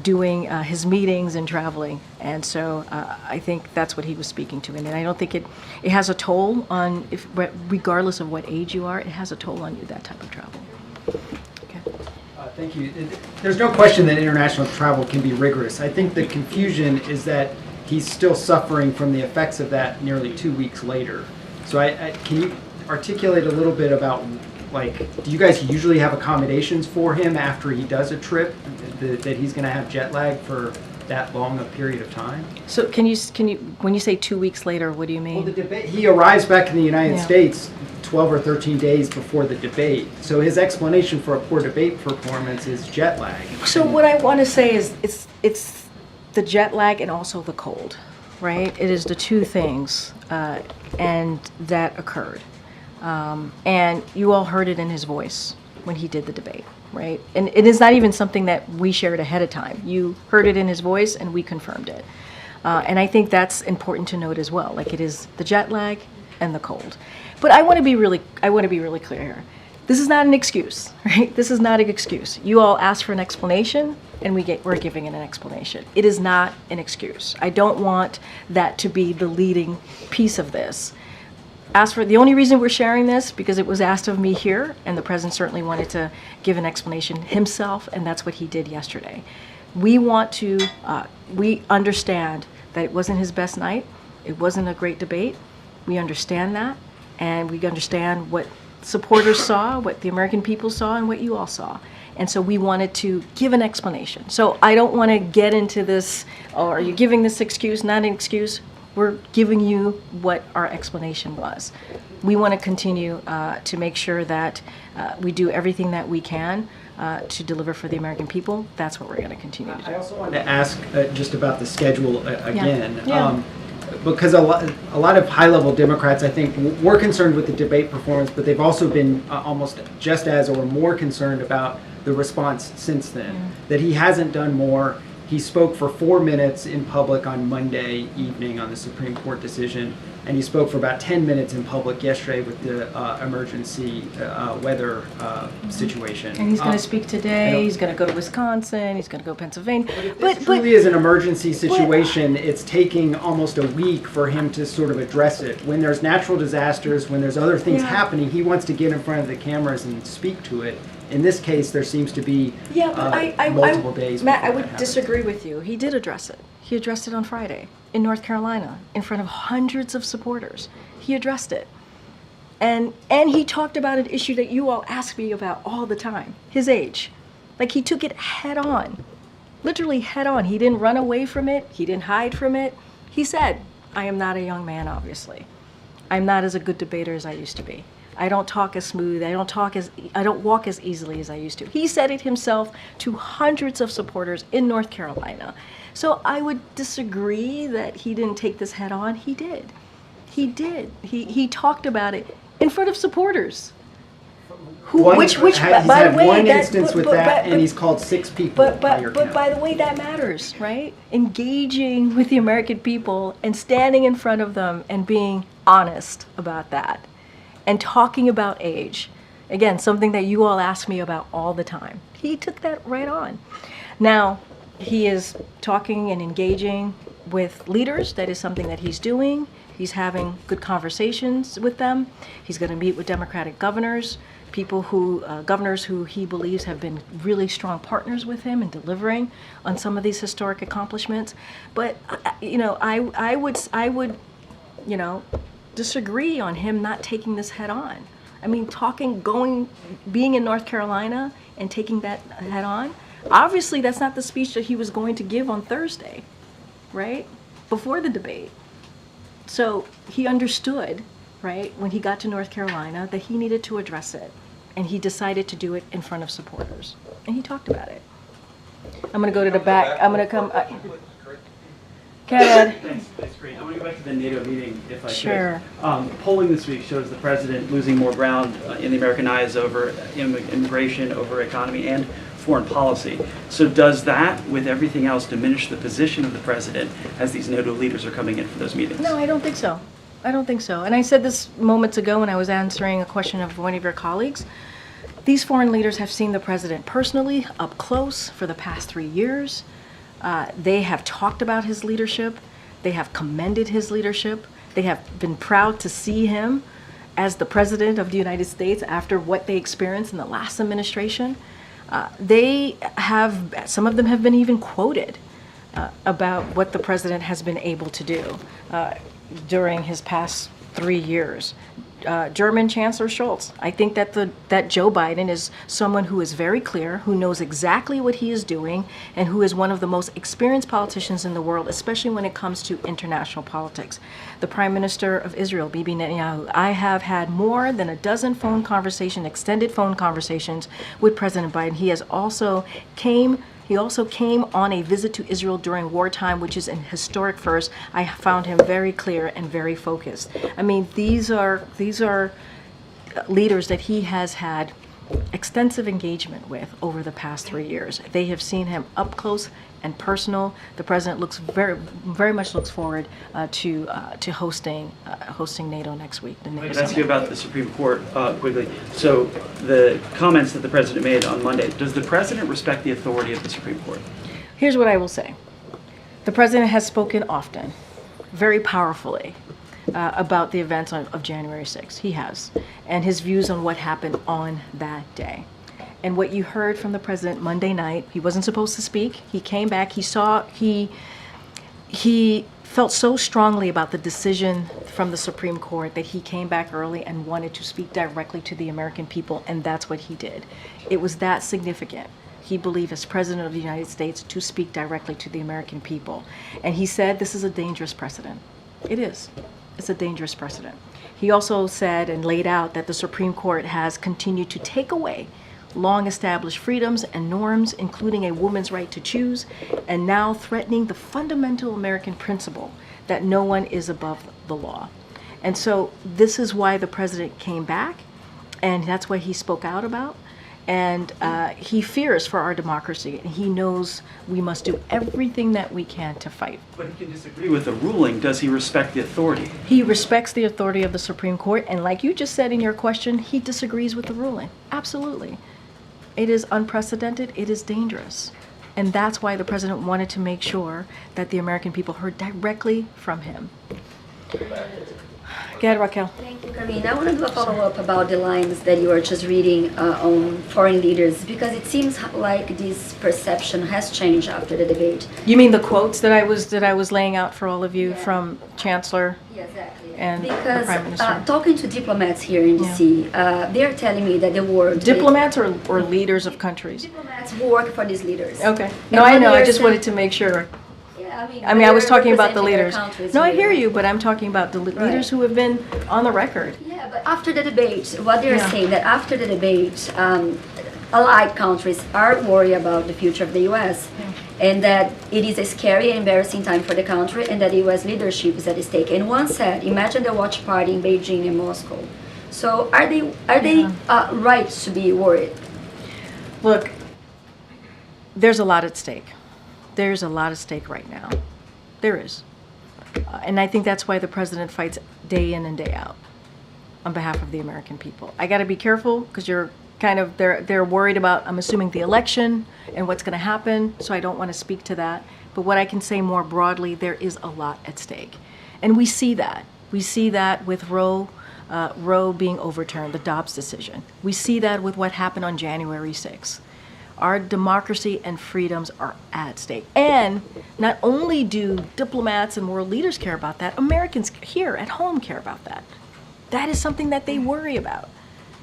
doing his meetings and traveling, and so I think that's what he was speaking to. And I don't think it has a toll on, regardless of what age you are, it has a toll on you, that type of travel. Thank you. There's no question that international travel can be rigorous. I think the confusion is that he's still suffering from the effects of that nearly 2 weeks later. So can you articulate a little bit about, do you guys usually have accommodations for him after he does a trip, that he's going to have jet lag for that long a period of time? So can you, when you say 2 weeks later, what do you mean? Well, the debate, he arrives back in the United States 12 or 13 days before the debate. So his explanation for a poor debate performance is jet lag. So what I want to say is it's the jet lag and also the cold, right? It is the two things and that occurred. And you all heard it in his voice when he did the debate, right? And it is not even something that we shared ahead of time. You heard it in his voice and we confirmed it. And I think that's important to note as well. It is the jet lag and the cold. But I want to be really clear here. This is not an excuse, right? This is not an excuse. You all asked for an explanation, and we're giving it an explanation. It is not an excuse. I don't want that to be the leading piece of this. The only reason we're sharing this, because it was asked of me here, and the president certainly wanted to give an explanation himself, and that's what he did yesterday. We understand that it wasn't his best night. It wasn't a great debate. We understand that. And we understand what supporters saw, what the American people saw, and what you all saw. And so we wanted to give an explanation. So I don't want to get into this, are you giving this excuse, not an excuse? We're giving you what our explanation was. We want to continue to make sure that we do everything that we can to deliver for the American people. That's what we're going to continue to do. I also wanted to ask just about the schedule again. Yeah. Because a lot of high-level Democrats, I think, were concerned with the debate performance, but they've also been almost just as or more concerned about the response since then, that he hasn't done more. He spoke for 4 minutes in public on Monday evening on the Supreme Court decision, and he spoke for about 10 minutes in public yesterday with the emergency weather situation. And he's going to speak today. He's going to go to Wisconsin. He's going to go to Pennsylvania. But it truly is an emergency situation. It's taking almost a week for him to sort of address it. When there's natural disasters, when there's other things happening, he wants to get in front of the cameras and speak to it. In this case, there seems to be multiple days. Matt, I would disagree with you. He did address it. He addressed it on Friday in North Carolina in front of hundreds of supporters. He addressed it. And he talked about an issue that you all ask me about all the time, his age. Like, he took it head on, literally head on. He didn't run away from it. He didn't hide from it. He said, I am not a young man, obviously. I'm not as a good debater as I used to be. I don't talk as smooth. I don't walk as easily as I used to. He said it himself to hundreds of supporters in North Carolina. So I would disagree that he didn't take this head on. He did. He did. He talked about it in front of supporters. He's had one instance with that, and he's called 6 people. But by the way, that matters, right? Engaging with the American people and standing in front of them and being honest about that, and talking about age. Again, something that you all ask me about all the time. He took that right on. Now, he is talking and engaging with leaders. That is something that he's doing. He's having good conversations with them. He's going to meet with Democratic governors, governors who he believes have been really strong partners with him in delivering on some of these historic accomplishments. But I would disagree on him not taking this head on. I mean, being in North Carolina and taking that head on. Obviously, that's not the speech that he was going to give on Thursday, right? Before the debate. So he understood, right, when he got to North Carolina, that he needed to address it. And he decided to do it in front of supporters. And he talked about it. I'm going to go to the back. I'm going to come. Ed. That's great. I want to go back to the NATO meeting, if I could. Sure. Polling this week shows the president losing more ground in the American eyes over immigration, over economy, and foreign policy. So does that, with everything else, diminish the position of the president as these NATO leaders are coming in for those meetings? No, I don't think so. I don't think so. And I said this moments ago when I was answering a question of one of your colleagues. These foreign leaders have seen the president personally, up close, for the past 3 years. They have talked about his leadership. They have commended his leadership. They have been proud to see him as the president of the United States after what they experienced in the last administration. Some of them have been even quoted about what the president has been able to do during his past 3 years. German Chancellor Scholz. I think that Joe Biden is someone who is very clear, who knows exactly what he is doing, and who is one of the most experienced politicians in the world, especially when it comes to international politics. The Prime Minister of Israel, Bibi Netanyahu. I have had more than a dozen extended phone conversations with President Biden. He also came on a visit to Israel during wartime, which is an historic first. I found him very clear and very focused. I mean, these are leaders that he has had extensive engagement with over the past 3 years. They have seen him up close and personal. The president very much looks forward to hosting NATO next week. I could ask you about the Supreme Court quickly. So the comments that the president made on Monday, does the president respect the authority of the Supreme Court? Here's what I will say. The president has spoken often, very powerfully, about the events of January 6th. He has. And his views on what happened on that day. And what you heard from the president Monday night, he wasn't supposed to speak. He came back. He felt so strongly about the decision from the Supreme Court that he came back early and wanted to speak directly to the American people, and that's what he did. It was that significant. He believed, as President of the United States, to speak directly to the American people. And he said this is a dangerous precedent. It is. It's a dangerous precedent. He also said and laid out that the Supreme Court has continued to take away long-established freedoms and norms, including a woman's right to choose, and now threatening the fundamental American principle that no one is above the law. And so this is why the president came back, and that's what he spoke out about. And he fears for our democracy, and he knows we must do everything that we can to fight. But he can disagree with the ruling. Does he respect the authority? He respects the authority of the Supreme Court, and like you just said in your question, he disagrees with the ruling. Absolutely. It is unprecedented. It is dangerous. And that's why the president wanted to make sure that the American people heard directly from him. Go ahead, Raquel. Thank you, Karine. I want to do a follow-up about the lines that you were just reading on foreign leaders, because it seems like this perception has changed after the debate. You mean the quotes that I was laying out for all of you from Chancellor and the Because Prime Minister? talking to diplomats here in DC, they're telling me that the word... Diplomats or leaders of countries? Diplomats work for these leaders. Okay. And No, I what know. they I are just saying- wanted to make sure. Yeah, I mean, I was they're talking about the representing their leaders. countries No, I here. hear you, but I'm talking about the leaders who have been on the record. Yeah, but after the debate, what they're Yeah. saying that after the debate, allied countries are worried about the future of the U.S. and that it is a scary and embarrassing time for the country, and that the U.S. leadership is at stake. And one said, "Imagine the watch party in Beijing and Moscow." So are they right to be worried? Look, there's a lot at stake. There's a lot at stake right now. There is. And I think that's why the president fights day in and day out on behalf of the American people. I got to be careful because you're kind of, they're worried about, I'm assuming, the election and what's going to happen, so I don't want to speak to that. But what I can say more broadly, there is a lot at stake. And we see that. We see that with Roe being overturned, the Dobbs decision. We see that with what happened on January 6th. Our democracy and freedoms are at stake. And not only do diplomats and world leaders care about that, Americans here at home care about that. That is something that they worry about.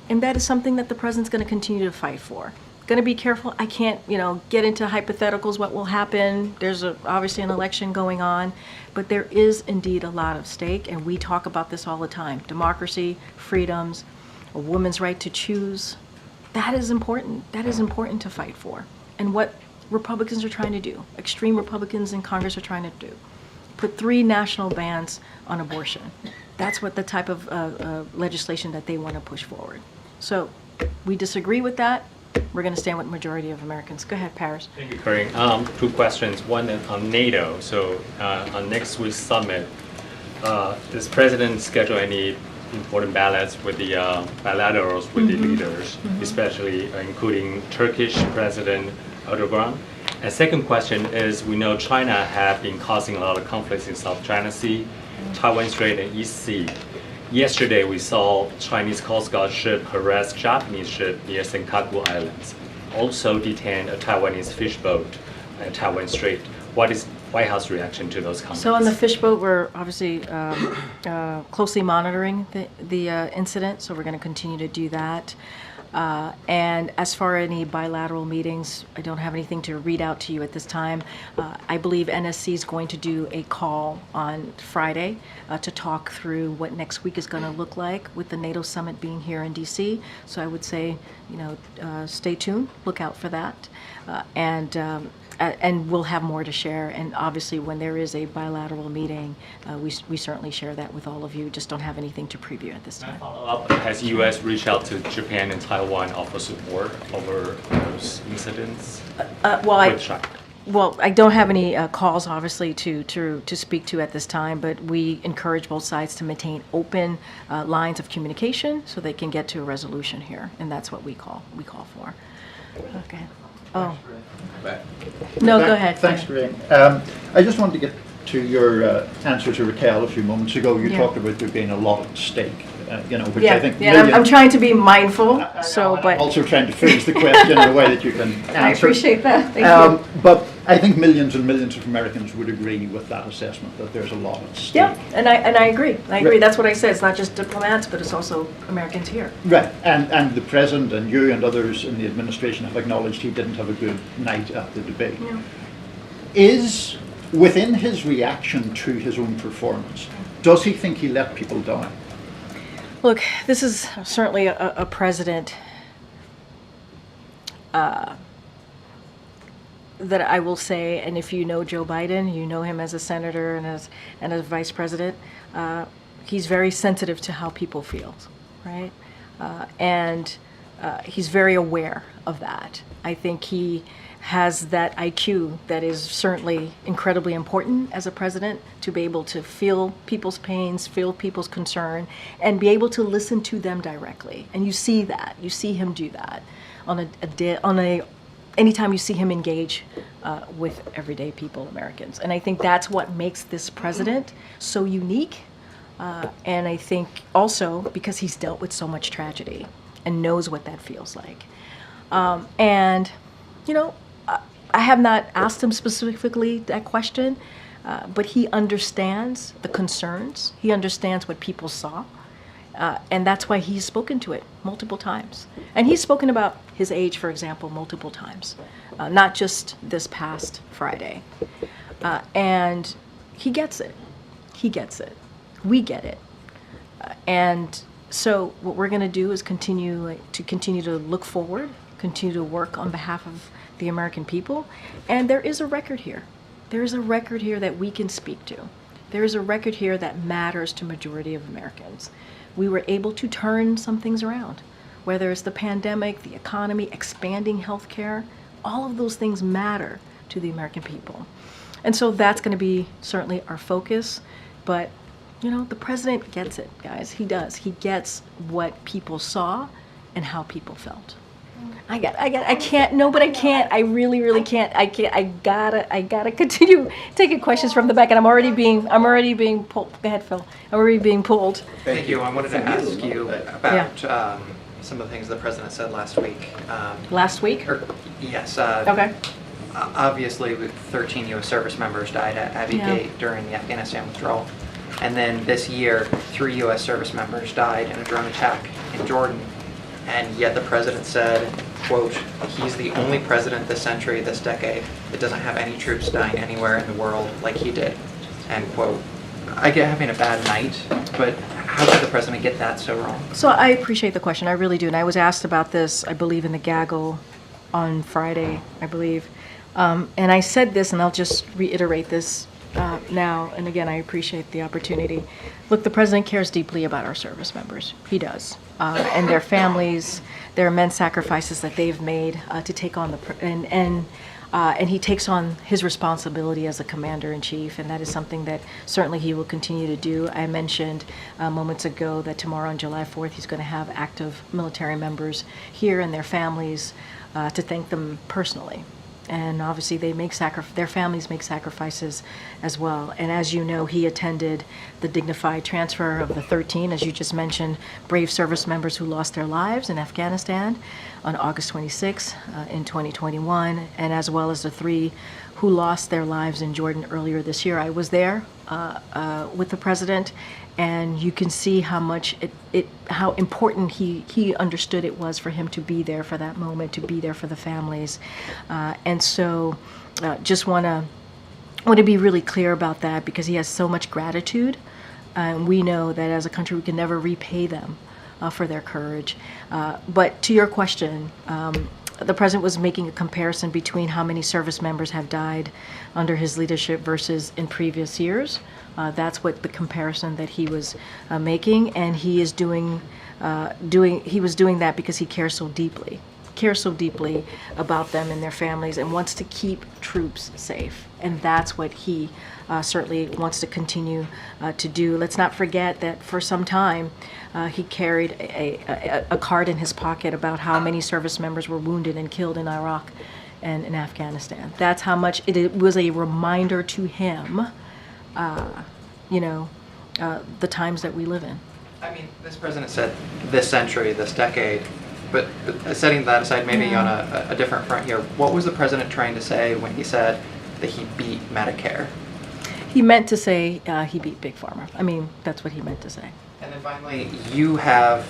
And that is something that the president's going to continue to fight for. Going to be careful. I can't, get into hypotheticals, what will happen. There's obviously an election going on. But there is indeed a lot at stake, and we talk about this all the time. Democracy, freedoms, a woman's right to choose. That is important. That is important to fight for. And what Republicans are trying to do, extreme Republicans in Congress are trying to do, put 3 national bans on abortion. That's what the type of legislation that they want to push forward. So we disagree with that. We're going to stand with the majority of Americans. Go ahead, Paris. Thank you, Karine. 2 questions. One on NATO. So on next week's summit, does President schedule any important ballots with the bilaterals with the leaders, especially including Turkish President Erdogan? And second question is, we know China have been causing a lot of conflicts in South China Sea, Taiwan Strait, and East Sea. Yesterday, we saw Chinese Coast Guard ship harass Japanese ship near Senkaku Islands. Also detained a Taiwanese fish boat at Taiwan Strait. What is White House reaction to those comments? So on the fish boat, we're obviously closely monitoring the incident, so we're going to continue to do that. And as far as any bilateral meetings, I don't have anything to read out to you at this time. I believe NSC is going to do a call on Friday to talk through what next week is going to look like with the NATO summit being here in DC. So I would say, stay tuned, look out for that. And we'll have more to share. And obviously, when there is a bilateral meeting, we certainly share that with all of you. Just don't have anything to preview at this time. Has U.S. reached out to Japan and Taiwan offer support over those incidents? Well, I don't have any calls, obviously, to speak to at this time, but we encourage both sides to maintain open lines of communication so they can get to a resolution here, and that's what we call for. Okay. Oh. No, go ahead. Thanks, Karine. I just wanted to get to your answer to Raquel a few moments ago. You talked about there being a lot at stake, which I think... I'm trying to be mindful, but... Also trying to phrase the question in a way that you can answer. I appreciate that. Thank you. But I think millions and millions of Americans would agree with that assessment, that there's a lot at stake. Yeah, and I agree. Right. That's what I said. It's not just diplomats, but it's also Americans here. Right, and the President and you and others in the administration have acknowledged he didn't have a good night at the debate. Yeah. Is, within his reaction to his own performance, does he think he let people down? Look, this is certainly a president that I will say, and if you know Joe Biden, you know him as a senator and as vice president, he's very sensitive to how people feel, right? And he's very aware of that. I think he has that IQ that is certainly incredibly important as a president, to be able to feel people's pains, feel people's concern, and be able to listen to them directly. And you see that. You see him do that anytime you see him engage with everyday people, Americans. And I think that's what makes this president so unique And I think also because he's dealt with so much tragedy and knows what that feels like. And, you know, I have not asked him specifically that question, but he understands the concerns. He understands what people saw. And that's why he's spoken to it multiple times. And he's spoken about his age, for example, multiple times, not just this past Friday. And he gets it. He gets it. We get it. And so what we're going to do is continue to look forward, continue to work on behalf of the American people. And there is a record here. There is a record here that we can speak to. There is a record here that matters to majority of Americans. We were able to turn some things around, whether it's the pandemic, the economy, expanding healthcare. All of those things matter to the American people. And so that's going to be certainly our focus. But, you know, the president gets it, guys. He does. He gets what people saw and how people felt. I can't, no, but I can't. I really can't. I gotta continue taking questions from the back, and I'm already being pulled. Go ahead, Phil. I'm already being pulled. Thank you. I wanted to ask you about some of the things the president said last week. Last week? Yes. Okay. Obviously, 13 U.S. service members died at Abbey Gate during the Afghanistan withdrawal. And then this year, 3 U.S. service members died in a drone attack in Jordan. And yet the president said, quote, he's the only president this century, this decade, that doesn't have any troops dying anywhere in the world like he did, end quote. I get having a bad night, but how could the president get that so wrong? So I appreciate the question. I really do. And I was asked about this, I believe, in the gaggle on Friday, I believe. And I said this, and I'll just reiterate this now. And again, I appreciate the opportunity. Look, the president cares deeply about our service members. He does. And their families, their immense sacrifices that they've made to take on and he takes on his responsibility as a commander-in-chief, and that is something that certainly he will continue to do. I mentioned moments ago that tomorrow on July 4th, he's going to have active military members here and their families to thank them personally. And obviously their families make sacrifices as well. And as you know, he attended the dignified transfer of the 13, as you just mentioned, brave service members who lost their lives in Afghanistan on August 26 in 2021, and as well as the 3 who lost their lives in Jordan earlier this year. I was there with the president, and you can see how much how important he understood it was for him to be there for that moment, to be there for the families. And so just want to be really clear about that, because he has so much gratitude. And we know that as a country we can never repay them for their courage. But to your question, the president was making a comparison between how many service members have died under his leadership versus in previous years. That's what the comparison that he was making, and he was doing that because he cares so deeply about them and their families, and wants to keep troops safe. And that's what he certainly wants to continue to do. Let's not forget that for some time he carried a card in his pocket about how many service members were wounded and killed in Iraq and in Afghanistan. That's how much it was a reminder to him, the times that we live in. I mean, this president said this century, this decade, but setting that aside, maybe on a different front here, what was the president trying to say when he said that he beat Medicare? He meant to say he beat Big Pharma. I mean, that's what he meant to say. And then finally, you have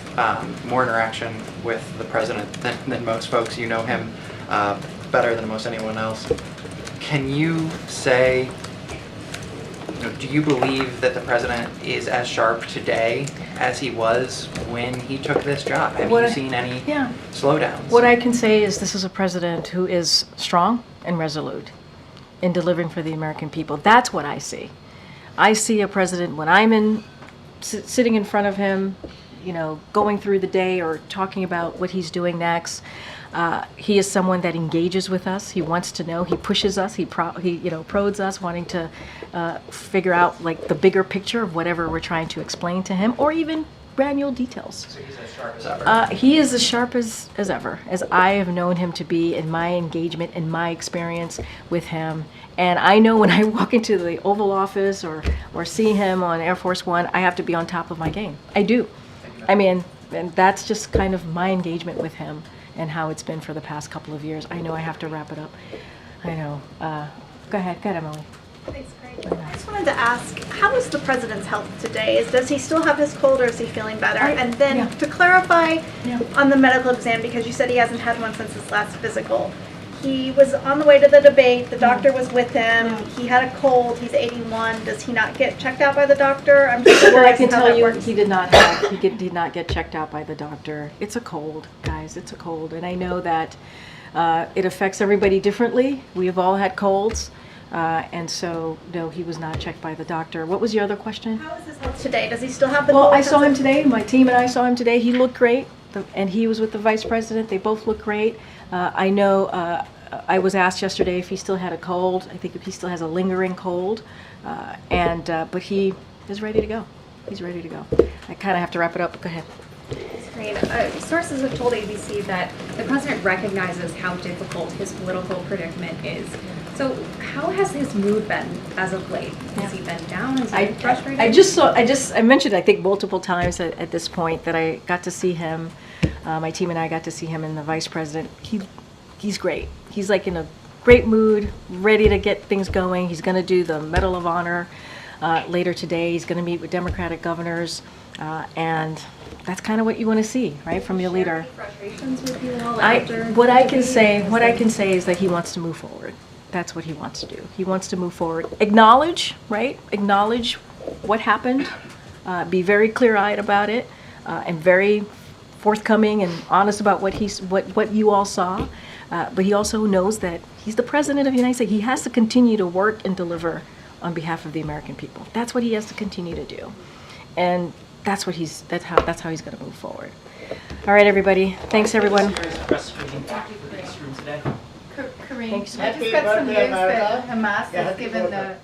more interaction with the president than most folks. You know him better than most anyone else. Can you say, do you believe that the president is as sharp today as he was when he took this job? Have you seen any slowdowns? What I can say is this is a president who is strong and resolute in delivering for the American people. That's what I see. I see a president, when I'm sitting in front of him, going through the day or talking about what he's doing next. He is someone that engages with us. He wants to know. He pushes us. He prods us, wanting to figure out like the bigger picture of whatever we're trying to explain to him, or even granular details. So he's as sharp as ever. He is as sharp as ever, as I have known him to be in my engagement and my experience with him. And I know when I walk into the Oval Office or see him on Air Force One, I have to be on top of my game. I do. I mean, and that's just kind of my engagement with him and how it's been for the past couple of years. I know I have to wrap it up. I know. Go ahead, Emily. Thanks, Karine. I just wanted to ask, how is the president's health today? Does he still have his cold or is he feeling better? And then to clarify on the medical exam, because you said he hasn't had one since his last physical, he was on the way to the debate, the doctor was with him, he had a cold, he's 81, does he not get checked out by the doctor? I'm just Well, I curious can how tell that you, works. he did not get checked out by the doctor. It's a cold, guys, it's a cold. And I know that it affects everybody differently. We have all had colds. And so, no, he was not checked by the doctor. What was your other question? How is his health today? Does he still have the Well, cold? I saw him today. My team and I saw him today. He looked great. And he was with the vice president. They both look great. I know I was asked yesterday if he still had a cold. I think if he still has a lingering cold. But he is ready to go. He's ready to go. I kind of have to wrap it up. Go ahead. Great. Sources have told ABC that the president recognizes how difficult his political predicament is. So how has his mood been as of late? Has he been down? Has he been frustrated? I mentioned, I think, multiple times at this point that I got to see him. My team and I got to see him and the vice president. He's great. He's like in a great mood, ready to get things going. He's going to do the Medal of Honor later today. He's going to meet with Democratic governors, and that's kind of what you want to see, right, from your leader. Frustrations with you all What I can say is that he wants to move forward. That's what he wants to do. He wants to move forward. Acknowledge, right? Acknowledge what happened. Be very clear-eyed about it, and very forthcoming and honest about what you all saw. But he also knows that he's the president of the United States. He has to continue to work and deliver on behalf of the American people. That's what he has to continue to do, and that's how he's going to move forward. All right, everybody. Thanks, everyone. Karine, I just got some news that Hamas has given the